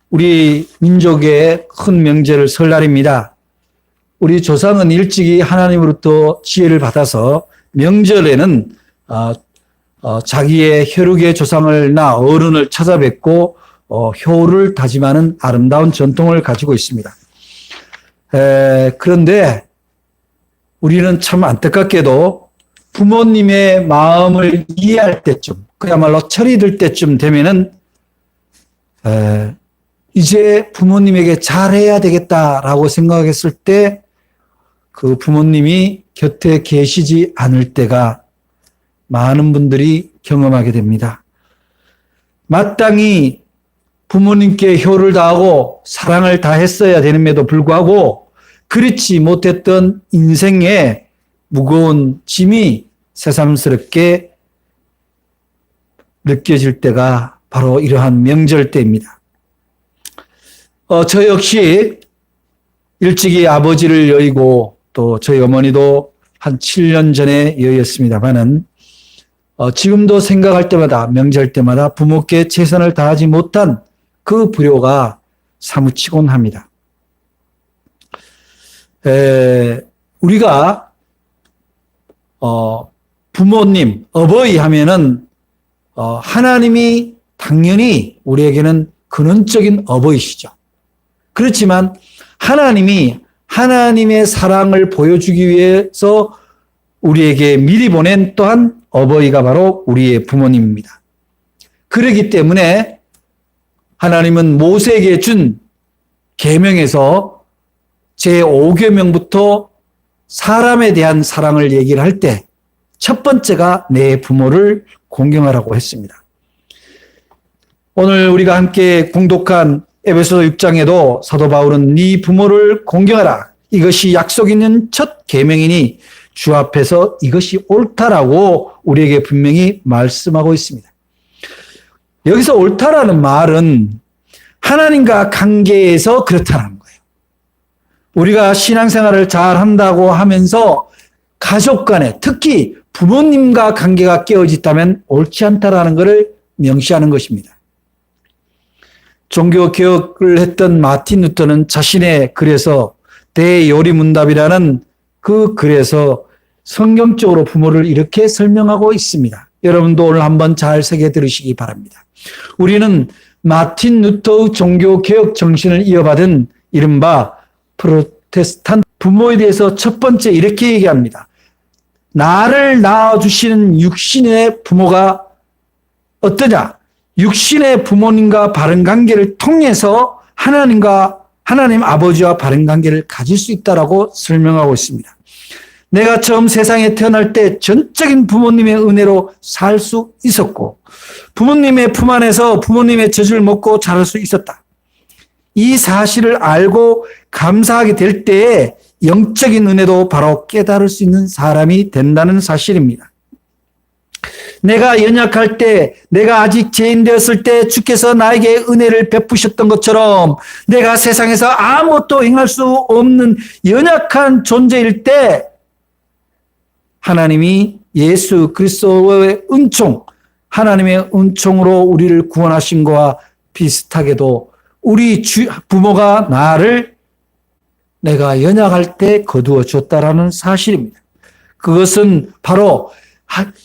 우리 민족의 큰 명절 설날입니다. 우리 조상은 일찍이 하나님으로부터 지혜를 받아서 명절에는 자기의 혈육의 조상을 낳아 어른을 찾아뵙고 효를 다짐하는 아름다운 전통을 가지고 있습니다. 그런데 우리는 참 안타깝게도 부모님의 마음을 이해할 때쯤, 그야말로 철이 들 때쯤 되면은 이제 부모님에게 잘해야 되겠다라고 생각했을 때 그 부모님이 곁에 계시지 않을 때가 많은 분들이 경험하게 됩니다. 마땅히 부모님께 효를 다하고 사랑을 다했어야 되는데도 불구하고 그렇지 못했던 인생의 무거운 짐이 새삼스럽게 느껴질 때가 바로 이러한 명절 때입니다. 저 역시 일찍이 아버지를 여의고 또 저희 어머니도 한 7년 전에 여의었습니다만은 지금도 생각할 때마다 명절 때마다 부모께 최선을 다하지 못한 그 불효가 사무치곤 합니다. 우리가 부모님, 어버이 하면은 하나님이 당연히 우리에게는 근원적인 어버이시죠. 그렇지만 하나님이 하나님의 사랑을 보여주기 위해서 우리에게 미리 보낸 또한 어버이가 바로 우리의 부모님입니다. 그렇기 때문에 하나님은 모세에게 준 계명에서 제5계명부터 사람에 대한 사랑을 얘기를 할 때 첫 번째가 내 부모를 공경하라고 했습니다. 오늘 우리가 함께 공독한 에베소서 6장에도 사도 바울은 네 부모를 공경하라. 이것이 약속 있는 첫 계명이니 주 앞에서 이것이 옳다라고 우리에게 분명히 말씀하고 있습니다. 여기서 옳다라는 말은 하나님과 관계에서 그렇다는 거예요. 우리가 신앙생활을 잘 한다고 하면서 가족 간에 특히 부모님과 관계가 깨어졌다면 옳지 않다라는 것을 명시하는 것입니다. 종교개혁을 했던 마틴 루터는 자신의 글에서 대요리문답이라는 그 글에서 성경적으로 부모를 이렇게 설명하고 있습니다. 여러분도 오늘 한번 잘 새겨 들으시기 바랍니다. 우리는 마틴 루터의 종교개혁 정신을 이어받은 이른바 프로테스탄트 부모에 대해서 첫 번째 이렇게 얘기합니다. 나를 낳아주시는 육신의 부모가 어떠냐? 육신의 부모님과 바른 관계를 통해서 하나님 아버지와 바른 관계를 가질 수 있다라고 설명하고 있습니다. 내가 처음 세상에 태어날 때 전적인 부모님의 은혜로 살 수 있었고 부모님의 품 안에서 부모님의 젖을 먹고 자랄 수 있었다. 이 사실을 알고 감사하게 될 때에 영적인 은혜도 바로 깨달을 수 있는 사람이 된다는 사실입니다. 내가 연약할 때, 내가 아직 죄인 되었을 때 주께서 나에게 은혜를 베푸셨던 것처럼 내가 세상에서 아무것도 행할 수 없는 연약한 존재일 때 하나님이 예수 그리스도의 은총, 하나님의 은총으로 우리를 구원하신 것과 비슷하게도 우리 부모가 나를 내가 연약할 때 거두어 줬다라는 사실입니다. 그것은 바로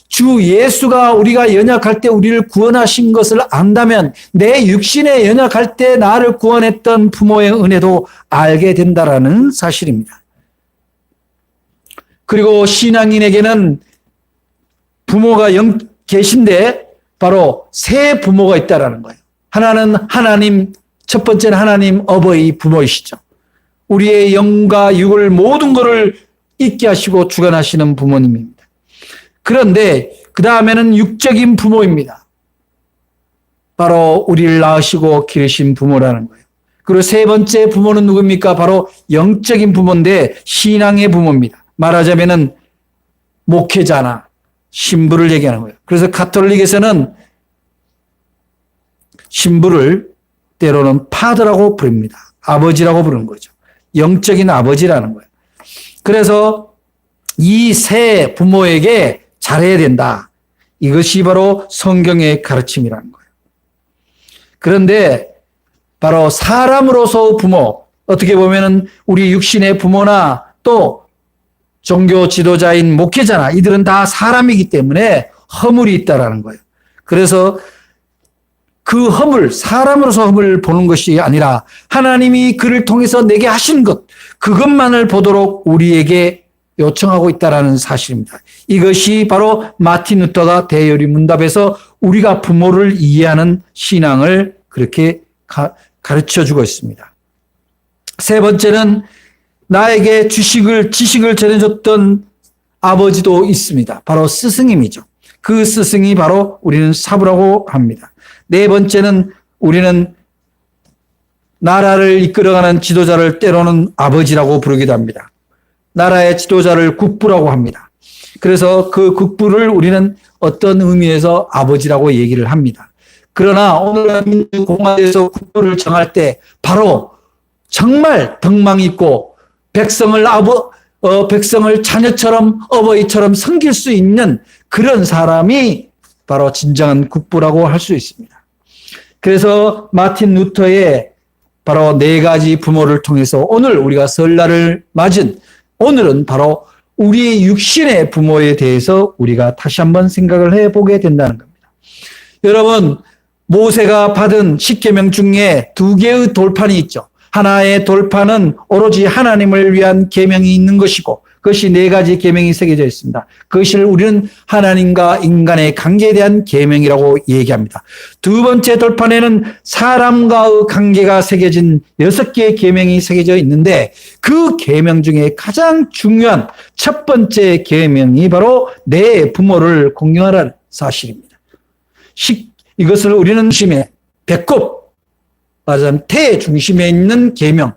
주 예수가 우리가 연약할 때 우리를 구원하신 것을 안다면 내 육신에 연약할 때 나를 구원했던 부모의 은혜도 알게 된다라는 사실입니다. 그리고 신앙인에게는 부모가 계신데 바로 세 부모가 있다라는 거예요. 하나는 하나님, 첫 번째는 하나님 어버이 부모이시죠. 우리의 영과 육을 모든 것을 있게 하시고 주관하시는 부모님입니다. 그런데 그 다음에는 육적인 부모입니다. 바로 우리를 낳으시고 기르신 부모라는 거예요. 그리고 세 번째 부모는 누굽니까? 바로 영적인 부모인데 신앙의 부모입니다. 말하자면은 목회자나 신부를 얘기하는 거예요. 그래서 가톨릭에서는 신부를 때로는 파더라고 부릅니다. 아버지라고 부르는 거죠. 영적인 아버지라는 거예요. 그래서 이 세 부모에게 잘해야 된다. 이것이 바로 성경의 가르침이라는 거예요. 그런데 바로 사람으로서 부모, 어떻게 보면은 우리 육신의 부모나 또 종교 지도자인 목회자나 이들은 다 사람이기 때문에 허물이 있다라는 거예요. 그래서 그 허물, 사람으로서 허물을 보는 것이 아니라 하나님이 그를 통해서 내게 하신 것, 그것만을 보도록 우리에게 요청하고 있다라는 사실입니다. 이것이 바로 마틴 루터가 대요리 문답에서 우리가 부모를 이해하는 신앙을 그렇게 가르쳐 주고 있습니다. 세 번째는 나에게 지식을 전해줬던 아버지도 있습니다. 바로 스승님이죠. 그 스승이 바로 우리는 사부라고 합니다. 네 번째는 우리는 나라를 이끌어가는 지도자를 때로는 아버지라고 부르기도 합니다. 나라의 지도자를 국부라고 합니다. 그래서 그 국부를 우리는 어떤 의미에서 아버지라고 얘기를 합니다. 그러나 오늘날 민주공화국에서 국부를 정할 때 바로 정말 덕망 있고 백성을 자녀처럼 어버이처럼 섬길 수 있는 그런 사람이 바로 진정한 국부라고 할 수 있습니다. 그래서 마틴 루터의 바로 네 가지 부모를 통해서 오늘 우리가 설날을 맞은 오늘은 바로 우리 육신의 부모에 대해서 우리가 다시 한번 생각을 해보게 된다는 겁니다. 여러분, 모세가 받은 10계명 중에 2개의 돌판이 있죠. 하나의 돌판은 오로지 하나님을 위한 계명이 있는 것이고 그것이 4가지 계명이 새겨져 있습니다. 그것을 우리는 하나님과 인간의 관계에 대한 계명이라고 얘기합니다. 두 번째 돌판에는 사람과의 관계가 새겨진 6개의 계명이 새겨져 있는데 그 계명 중에 가장 중요한 첫 번째 계명이 바로 내 부모를 공경하라는 사실입니다. 이것을 우리는 중심에 배꼽, 말하자면 태 중심에 있는 계명,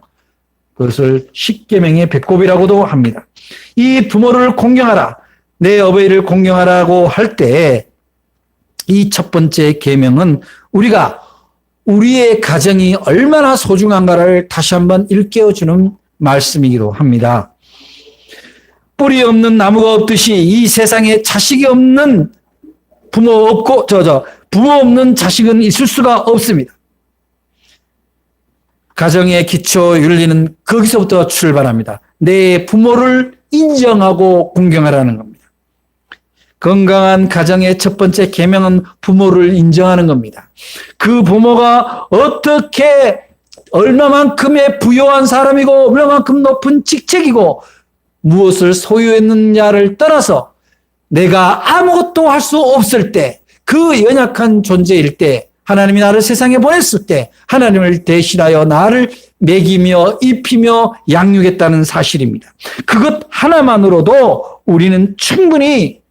그것을 10계명의 배꼽이라고도 합니다. 이 부모를 공경하라, 내 어버이를 공경하라고 할 때 이 첫 번째 계명은 우리가 우리의 가정이 얼마나 소중한가를 다시 한번 일깨워주는 말씀이기도 합니다. 뿌리 없는 나무가 없듯이 이 세상에 자식이 없는 부모 없고 부모 없는 자식은 있을 수가 없습니다. 가정의 기초 윤리는 거기서부터 출발합니다. 내 부모를 인정하고 공경하라는 겁니다. 건강한 가정의 첫 번째 계명은 부모를 인정하는 겁니다. 그 부모가 어떻게 얼마만큼의 부유한 사람이고 얼마만큼 높은 직책이고 무엇을 소유했느냐를 떠나서 내가 아무것도 할 수 없을 때, 그 연약한 존재일 때, 하나님이 나를 세상에 보냈을 때 하나님을 대신하여 나를 먹이며 입히며 양육했다는 사실입니다. 그것 하나만으로도 우리는 충분히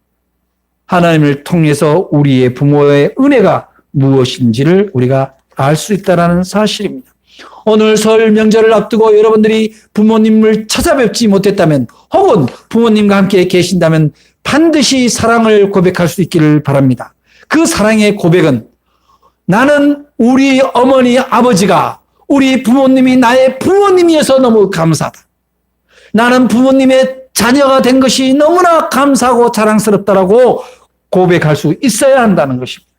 하나님을 통해서 우리의 부모의 은혜가 무엇인지를 우리가 알 수 있다는 사실입니다. 오늘 설 명절을 앞두고 여러분들이 부모님을 찾아뵙지 못했다면 혹은 부모님과 함께 계신다면 반드시 사랑을 고백할 수 있기를 바랍니다. 그 사랑의 고백은 나는 우리 어머니 아버지가 우리 부모님이 나의 부모님이어서 너무 감사하다. 나는 부모님의 자녀가 된 것이 너무나 감사하고 자랑스럽다라고 고백할 수 있어야 한다는 것입니다.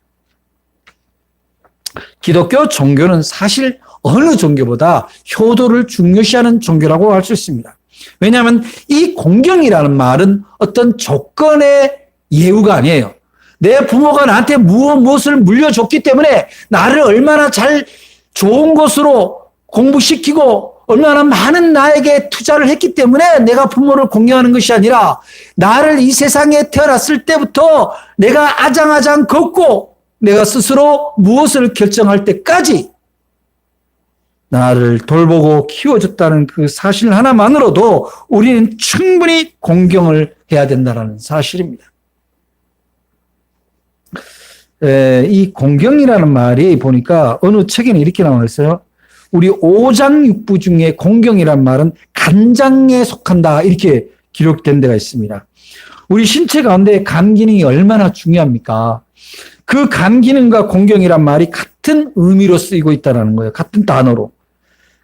기독교 종교는 사실 어느 종교보다 효도를 중요시하는 종교라고 할 수 있습니다. 왜냐하면 이 공경이라는 말은 어떤 조건의 예우가 아니에요. 내 부모가 나한테 무엇을 물려줬기 때문에 나를 얼마나 잘 좋은 곳으로 공부시키고 얼마나 많은 나에게 투자를 했기 때문에 내가 부모를 공경하는 것이 아니라 나를 이 세상에 태어났을 때부터 내가 아장아장 걷고 내가 스스로 무엇을 결정할 때까지 나를 돌보고 키워줬다는 그 사실 하나만으로도 우리는 충분히 공경을 해야 된다는 사실입니다. 이 공경이라는 말이 보니까 어느 책에는 이렇게 나와 있어요. 우리 5장 6부 중에 공경이란 말은 간장에 속한다 이렇게 기록된 데가 있습니다. 우리 신체 가운데 간 기능이 얼마나 중요합니까? 그 간 기능과 공경이란 말이 같은 의미로 쓰이고 있다는 거예요. 같은 단어로.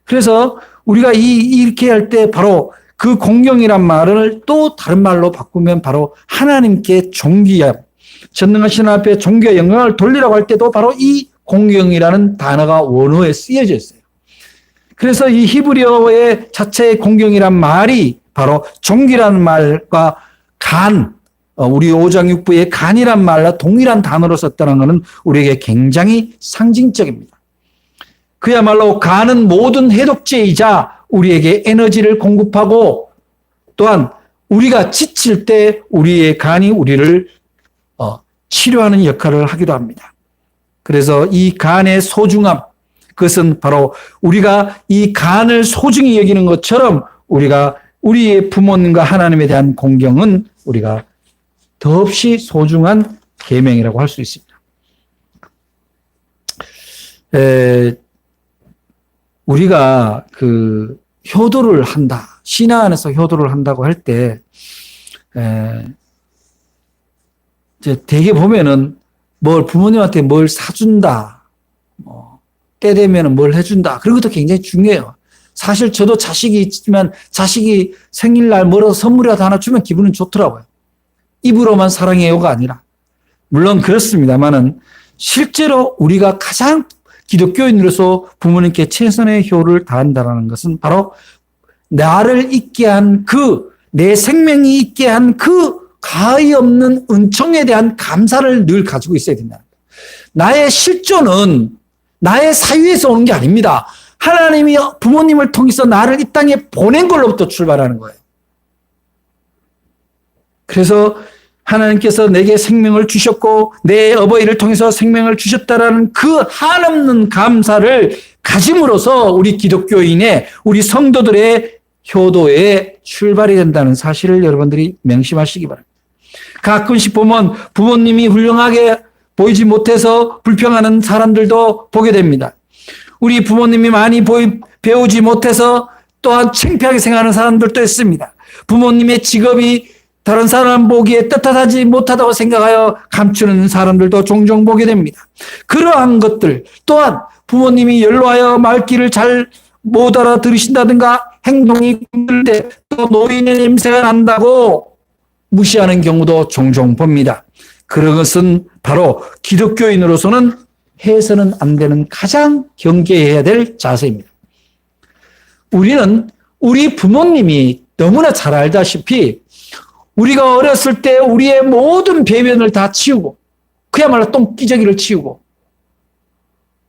그래서 우리가 이렇게 할 때 바로 그 공경이란 말을 또 다른 말로 바꾸면 바로 하나님께 존귀함, 전능하신 앞에 존귀와 영광을 돌리라고 할 때도 바로 이 공경이라는 단어가 원어에 쓰여져 있어요. 그래서 이 히브리어의 자체의 공경이란 말이 바로 종기라는 말과 간, 우리 오장육부의 간이란 말과 동일한 단어로 썼다는 것은 우리에게 굉장히 상징적입니다. 그야말로 간은 모든 해독제이자 우리에게 에너지를 공급하고 또한 우리가 지칠 때 우리의 간이 우리를 치료하는 역할을 하기도 합니다. 그래서 이 간의 소중함, 그것은 바로 우리가 이 간을 소중히 여기는 것처럼 우리가 우리의 부모님과 하나님에 대한 공경은 우리가 더없이 소중한 계명이라고 할 수 있습니다. 우리가 그 효도를 한다, 신앙 안에서 효도를 한다고 할 때, 이제 대개 보면은 부모님한테 뭘 사준다, 때 되면 뭘 해준다. 그런 것도 굉장히 중요해요. 사실 저도 자식이 있지만 자식이 생일날 뭐라도 선물이라도 하나 주면 기분은 좋더라고요. 입으로만 사랑해요가 아니라. 물론 그렇습니다만은 실제로 우리가 가장 기독교인으로서 부모님께 최선의 효를 다한다는 것은 바로 나를 있게 한 내 생명이 있게 한 가히 없는 은총에 대한 감사를 늘 가지고 있어야 된다. 나의 실존은 나의 사유에서 오는 게 아닙니다. 하나님이 부모님을 통해서 나를 이 땅에 보낸 걸로부터 출발하는 거예요. 그래서 하나님께서 내게 생명을 주셨고 내 어버이를 통해서 생명을 주셨다라는 그 한없는 감사를 가짐으로써 우리 기독교인의 우리 성도들의 효도의 출발이 된다는 사실을 여러분들이 명심하시기 바랍니다. 가끔씩 보면 부모님이 훌륭하게 보이지 못해서 불평하는 사람들도 보게 됩니다. 우리 부모님이 많이 배우지 못해서 또한 창피하게 생각하는 사람들도 있습니다. 부모님의 직업이 다른 사람 보기에 떳떳하지 못하다고 생각하여 감추는 사람들도 종종 보게 됩니다. 그러한 것들 또한 부모님이 연로하여 말귀를 잘 못 알아들으신다든가 행동이 힘들 때 또 노인의 냄새가 난다고 무시하는 경우도 종종 봅니다. 그런 것은 바로 기독교인으로서는 해서는 안 되는 가장 경계해야 될 자세입니다. 우리는 우리 부모님이 너무나 잘 알다시피 우리가 어렸을 때 우리의 모든 배변을 다 치우고 그야말로 똥기저귀를 치우고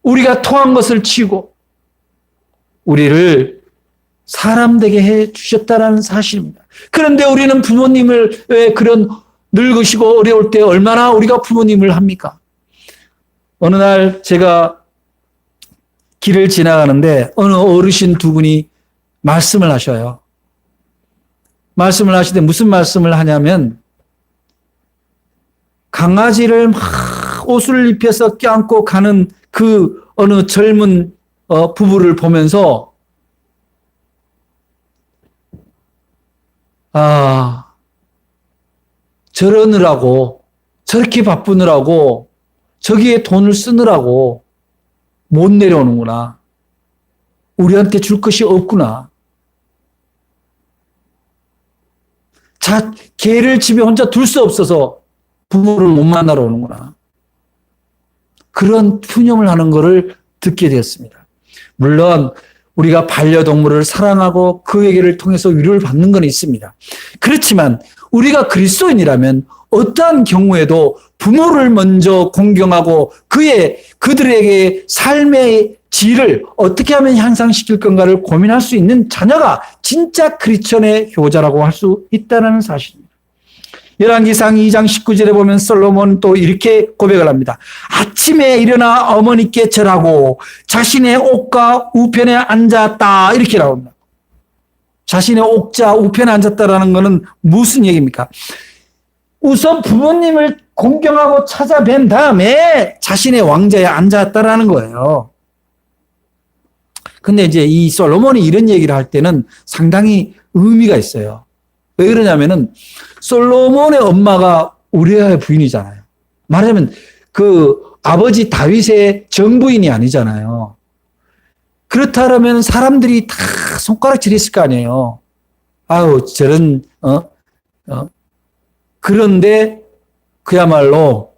우리가 토한 것을 치우고 우리를 사람 되게 해 주셨다는 사실입니다. 그런데 우리는 부모님을 왜 그런 늙으시고 어려울 때 얼마나 우리가 부모님을 합니까? 어느 날 제가 길을 지나가는데 어느 어르신 두 분이 말씀을 하셔요. 말씀을 하시되 무슨 말씀을 하냐면 강아지를 막 옷을 입혀서 껴안고 가는 그 어느 젊은 부부를 보면서 저러느라고 저렇게 바쁘느라고 저기에 돈을 쓰느라고 못 내려오는구나. 우리한테 줄 것이 없구나. 개를 집에 혼자 둘 수 없어서 부모를 못 만나러 오는구나. 그런 푸념을 하는 것을 듣게 되었습니다. 물론 우리가 반려동물을 사랑하고 그에게를 통해서 위로를 받는 건 있습니다. 그렇지만 우리가 그리스도인이라면 어떠한 경우에도 부모를 먼저 공경하고 그들에게 삶의 질을 어떻게 하면 향상시킬 건가를 고민할 수 있는 자녀가 진짜 크리스천의 효자라고 할 수 있다는 사실입니다. 열왕기상 2장 19절에 보면 솔로몬은 또 이렇게 고백을 합니다. 아침에 일어나 어머니께 절하고 자신의 옥과 우편에 앉았다. 이렇게 나옵니다. 자신의 옥자 우편에 앉았다라는 것은 무슨 얘기입니까? 우선 부모님을 공경하고 찾아뵌 다음에 자신의 왕자에 앉았다라는 거예요. 근데 이제 이 솔로몬이 이런 얘기를 할 때는 상당히 의미가 있어요. 왜 그러냐면은 솔로몬의 엄마가 우리아의 부인이잖아요. 말하자면 그 아버지 다윗의 정부인이 아니잖아요. 그렇다면 사람들이 다 손가락질했을 거 아니에요. 아유 저런 그런데 그야말로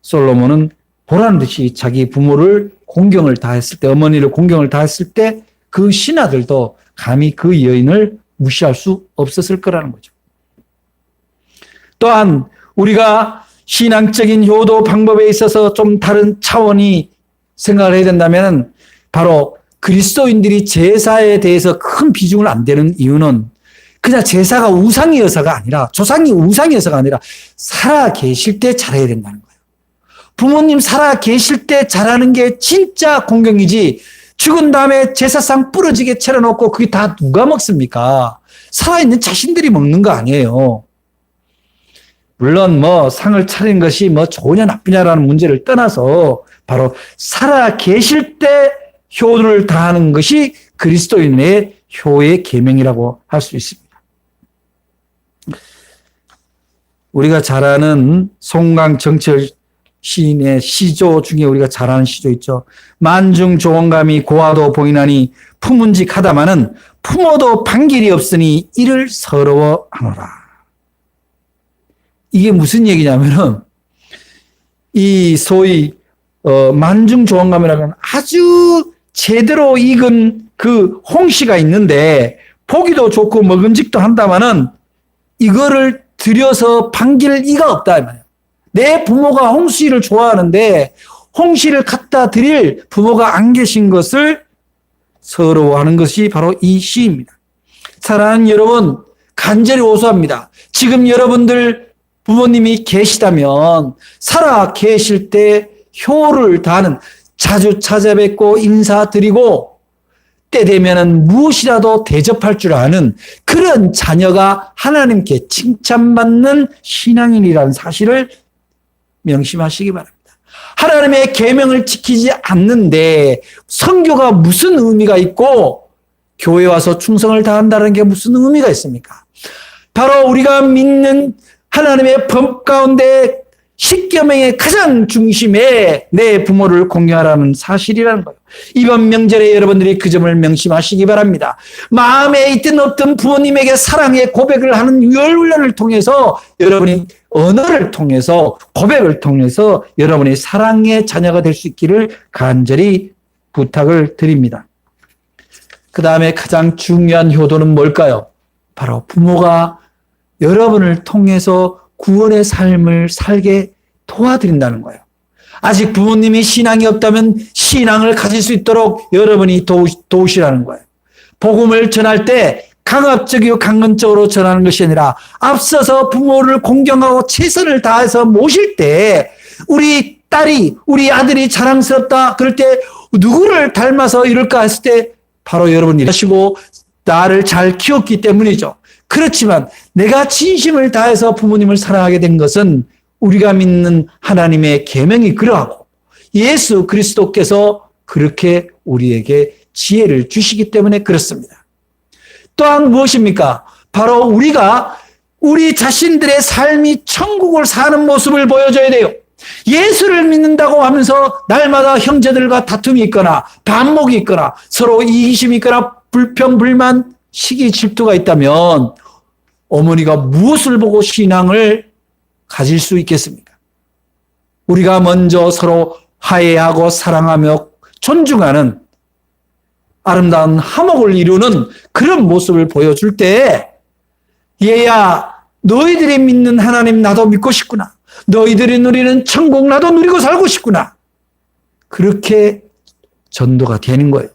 솔로몬은 보란 듯이 자기 부모를 공경을 다했을 때, 어머니를 공경을 다했을 때 그 신하들도 감히 그 여인을 무시할 수 없었을 거라는 거죠. 또한 우리가 신앙적인 효도 방법에 있어서 좀 다른 차원이 생각을 해야 된다면 바로 그리스도인들이 제사에 대해서 큰 비중을 안 대는 이유는 그냥 제사가 우상이어서가 아니라, 조상이 우상이어서가 아니라 살아 계실 때 잘해야 된다는 거예요. 부모님 살아 계실 때 잘하는 게 진짜 공경이지, 죽은 다음에 제사상 부러지게 차려놓고 그게 다 누가 먹습니까? 살아있는 자신들이 먹는 거 아니에요. 물론 상을 차리는 것이 좋으냐 나쁘냐라는 문제를 떠나서 바로 살아 계실 때 효를 다하는 것이 그리스도인의 효의 계명이라고 할 수 있습니다. 우리가 잘 아는 송강정철 시인의 시조 중에 우리가 잘 아는 시조 있죠. 만중 조언감이 고와도 보이나니 품은직하다마는 품어도 반길이 없으니 이를 서러워하노라. 이게 무슨 얘기냐면은 이 소위 만중 조언감이라면 아주 제대로 익은 그 홍시가 있는데 보기도 좋고 먹음직도 한다마는 이거를 들여서 반길 이가 없다 이 말이에요. 내 부모가 홍시를 좋아하는데 홍시를 갖다 드릴 부모가 안 계신 것을 서러워하는 것이 바로 이 시입니다. 사랑하는 여러분, 간절히 호소합니다. 지금 여러분들 부모님이 계시다면 살아 계실 때 효를 다하는, 자주 찾아뵙고 인사드리고 때 되면은 무엇이라도 대접할 줄 아는 그런 자녀가 하나님께 칭찬받는 신앙인이라는 사실을 명심하시기 바랍니다. 하나님의 계명을 지키지 않는데 선교가 무슨 의미가 있고 교회 와서 충성을 다한다는 게 무슨 의미가 있습니까? 바로 우리가 믿는 하나님의 법 가운데 십계명의 가장 중심에 내 부모를 공경하라는 사실이라는 거예요. 이번 명절에 여러분들이 그 점을 명심하시기 바랍니다. 마음에 있든 없든 부모님에게 사랑의 고백을 하는 유월훈련을 통해서 여러분이 언어를 통해서 고백을 통해서 여러분이 사랑의 자녀가 될 수 있기를 간절히 부탁을 드립니다. 그 다음에 가장 중요한 효도는 뭘까요? 바로 부모가 여러분을 통해서 구원의 삶을 살게 도와드린다는 거예요. 아직 부모님이 신앙이 없다면 신앙을 가질 수 있도록 여러분이 도우시라는 거예요. 복음을 전할 때 강압적이고 강건적으로 전하는 것이 아니라 앞서서 부모를 공경하고 최선을 다해서 모실 때 우리 딸이, 우리 아들이 자랑스럽다 그럴 때 누구를 닮아서 이럴까 했을 때 바로 여러분이 하시고 나를 잘 키웠기 때문이죠. 그렇지만 내가 진심을 다해서 부모님을 사랑하게 된 것은 우리가 믿는 하나님의 계명이 그러하고 예수 그리스도께서 그렇게 우리에게 지혜를 주시기 때문에 그렇습니다. 또한 무엇입니까? 바로 우리가 우리 자신들의 삶이 천국을 사는 모습을 보여줘야 돼요. 예수를 믿는다고 하면서 날마다 형제들과 다툼이 있거나 반목이 있거나 서로 이기심이 있거나 불평, 불만, 시기, 질투가 있다면 어머니가 무엇을 보고 신앙을 가질 수 있겠습니까? 우리가 먼저 서로 화해하고 사랑하며 존중하는 아름다운 화목을 이루는 그런 모습을 보여줄 때 얘야 너희들이 믿는 하나님 나도 믿고 싶구나. 너희들이 누리는 천국 나도 누리고 살고 싶구나. 그렇게 전도가 되는 거예요.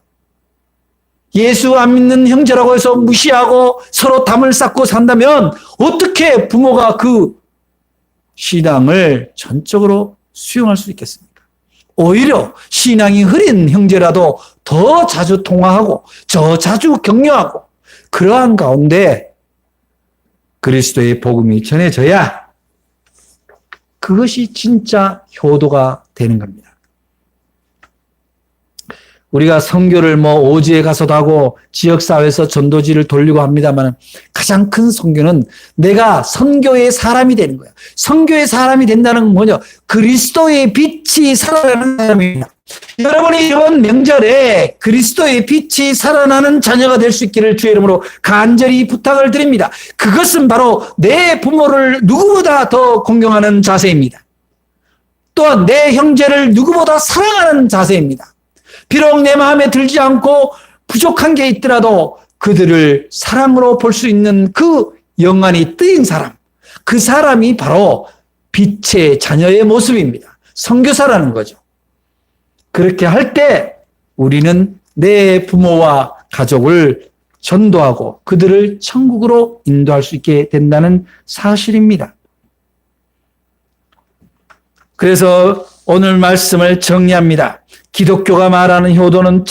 예수 안 믿는 형제라고 해서 무시하고 서로 담을 쌓고 산다면 어떻게 부모가 그 신앙을 전적으로 수용할 수 있겠습니까? 오히려 신앙이 흐린 형제라도 더 자주 통화하고 더 자주 격려하고 그러한 가운데 그리스도의 복음이 전해져야 그것이 진짜 효도가 되는 겁니다. 우리가 선교를 오지에 가서도 하고 지역사회에서 전도지를 돌리고 합니다만 가장 큰 선교는 내가 선교의 사람이 되는 거예요. 선교의 사람이 된다는 건 뭐냐? 그리스도의 빛이 살아나는 사람입니다. 여러분이 이번 명절에 그리스도의 빛이 살아나는 자녀가 될 수 있기를 주의 이름으로 간절히 부탁을 드립니다. 그것은 바로 내 부모를 누구보다 더 공경하는 자세입니다. 또한 내 형제를 누구보다 사랑하는 자세입니다. 비록 내 마음에 들지 않고 부족한 게 있더라도 그들을 사랑으로 볼 수 있는 그 영안이 뜨인 사람, 그 사람이 바로 빛의 자녀의 모습입니다. 선교사라는 거죠. 그렇게 할 때 우리는 내 부모와 가족을 전도하고 그들을 천국으로 인도할 수 있게 된다는 사실입니다. 그래서 오늘 말씀을 정리합니다. 기독교가 말하는 효도는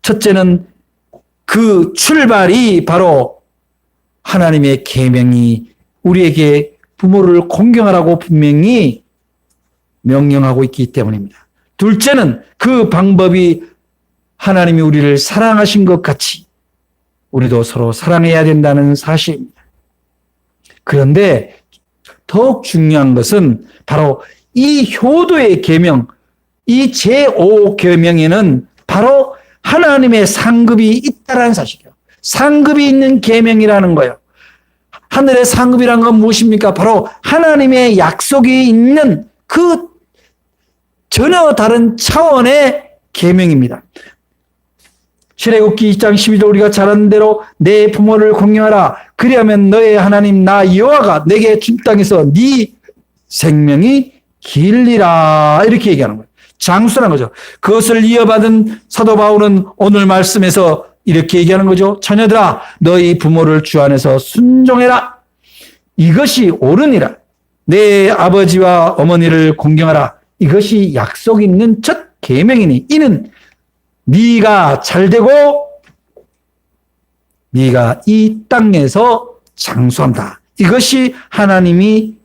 첫째는 그 출발이 바로 하나님의 계명이 우리에게 부모를 공경하라고 분명히 명령하고 있기 때문입니다. 둘째는 그 방법이 하나님이 우리를 사랑하신 것 같이 우리도 서로 사랑해야 된다는 사실입니다. 그런데 더욱 중요한 것은 바로 이 효도의 계명, 이 제5계명에는 바로 하나님의 상급이 있다는 사실이에요. 상급이 있는 계명이라는 거예요. 하늘의 상급이란 건 무엇입니까? 바로 하나님의 약속이 있는 그 전혀 다른 차원의 계명입니다. 출애굽기 2장 12절 우리가 잘 아는 대로 내 부모를 공경하라. 그리하면 너의 하나님 나 여호와가 내게 준 땅에서 네 생명이 길리라. 이렇게 얘기하는 거예요. 장수라는 거죠. 그것을 이어받은 사도 바울은 오늘 말씀에서 이렇게 얘기하는 거죠. 자녀들아 너희 부모를 주 안에서 순종해라. 이것이 옳으니라. 내 아버지와 어머니를 공경하라. 이것이 약속 있는 첫 계명이니 이는 네가 잘되고 네가 이 땅에서 장수한다. 이것이 하나님이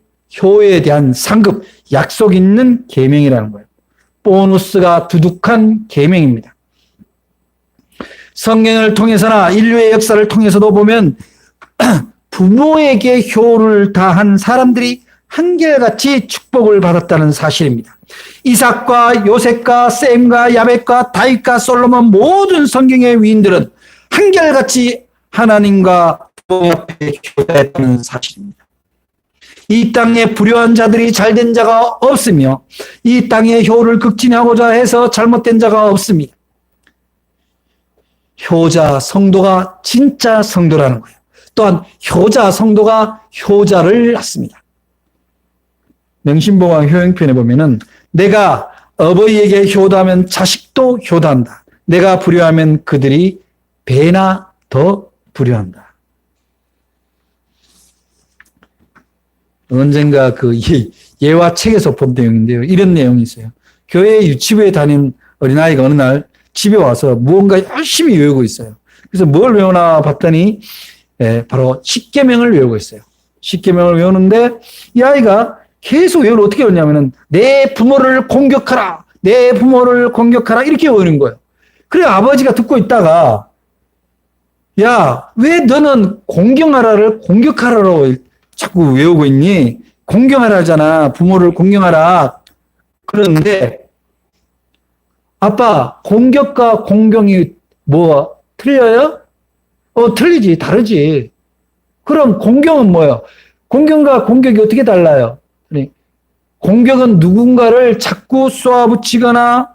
효에 대한 상급, 약속 있는 계명이라는 거예요. 보너스가 두둑한 계명입니다. 성경을 통해서나 인류의 역사를 통해서도 보면 부모에게 효를 다한 사람들이 한결같이 축복을 받았다는 사실입니다. 이삭과 요셉과 셈과 야벳과 다윗과 솔로몬 모든 성경의 위인들은 한결같이 하나님과 부모 앞에 효도했다는 사실입니다. 이 땅에 불효한 자들이 잘된 자가 없으며 이 땅에 효를 극진하고자 해서 잘못된 자가 없습니다. 효자 성도가 진짜 성도라는 거예요. 또한 효자 성도가 효자를 낳습니다. 명심보감 효행편에 보면은 내가 어버이에게 효도하면 자식도 효도한다. 내가 불효하면 그들이 배나 더 불효한다. 언젠가 그 예화 책에서 본 내용인데요. 이런 내용이 있어요. 교회 유치부에 다닌 어린아이가 어느 날 집에 와서 무언가 열심히 외우고 있어요. 그래서 뭘 외우나 봤더니 바로 십계명을 외우고 있어요. 십계명을 외우는데 이 아이가 계속 외우는 어떻게 외우냐면은 내 부모를 공격하라. 내 부모를 공격하라. 이렇게 외우는 거예요. 그래 아버지가 듣고 있다가 야, 왜 너는 공경하라를 공격하라로 자꾸 외우고 있니? 공경하라잖아. 부모를 공경하라. 그러는데 아빠, 공격과 공경이 뭐 틀려요? 틀리지. 다르지. 그럼 공경은 뭐예요? 공경과 공격이 어떻게 달라요? 공격은 누군가를 자꾸 쏘아붙이거나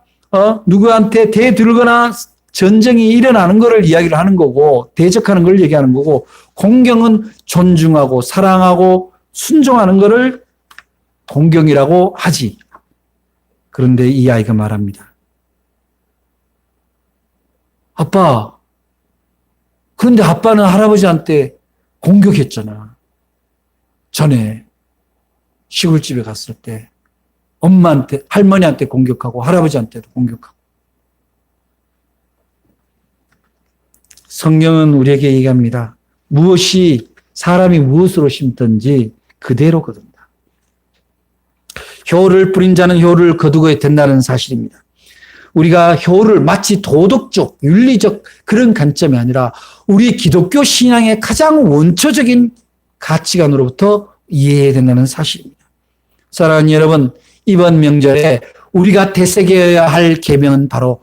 누구한테 대들거나 전쟁이 일어나는 것을 이야기를 하는 거고 대적하는 걸 얘기하는 거고 공경은 존중하고 사랑하고 순종하는 것을 공경이라고 하지. 그런데 이 아이가 말합니다. 아빠, 그런데 아빠는 할아버지한테 공격했잖아. 전에 시골집에 갔을 때 엄마한테, 할머니한테 공격하고 할아버지한테도 공격하고. 성경은 우리에게 얘기합니다. 사람이 무엇으로 심든지 그대로 거둔다. 효를 뿌린 자는 효를 거두게 된다는 사실입니다. 우리가 효를 마치 도덕적, 윤리적 그런 관점이 아니라 우리 기독교 신앙의 가장 원초적인 가치관으로부터 이해해야 된다는 사실입니다. 사랑하는 여러분, 이번 명절에 우리가 되새겨야 할 계명은 바로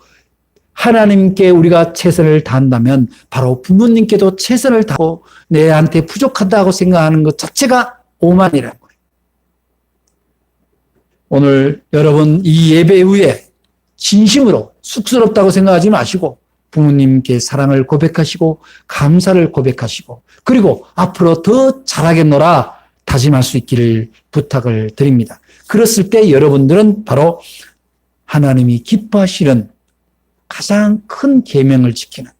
하나님께 우리가 최선을 다한다면 바로 부모님께도 최선을 다하고 내한테 부족하다고 생각하는 것 자체가 오만이라는 거예요. 오늘 여러분 이 예배 후에 진심으로 쑥스럽다고 생각하지 마시고 부모님께 사랑을 고백하시고 감사를 고백하시고 그리고 앞으로 더 잘하겠노라 다짐할 수 있기를 부탁을 드립니다. 그랬을 때 여러분들은 바로 하나님이 기뻐하시는 가장 큰 계명을 지키는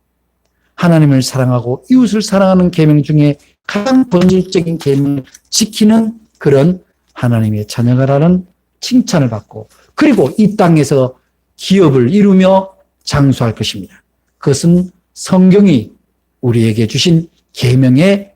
하나님을 사랑하고 이웃을 사랑하는 계명 중에 가장 본질적인 계명을 지키는 그런 하나님의 자녀가라는 칭찬을 받고 그리고 이 땅에서 기업을 이루며 장수할 것입니다. 그것은 성경이 우리에게 주신 계명의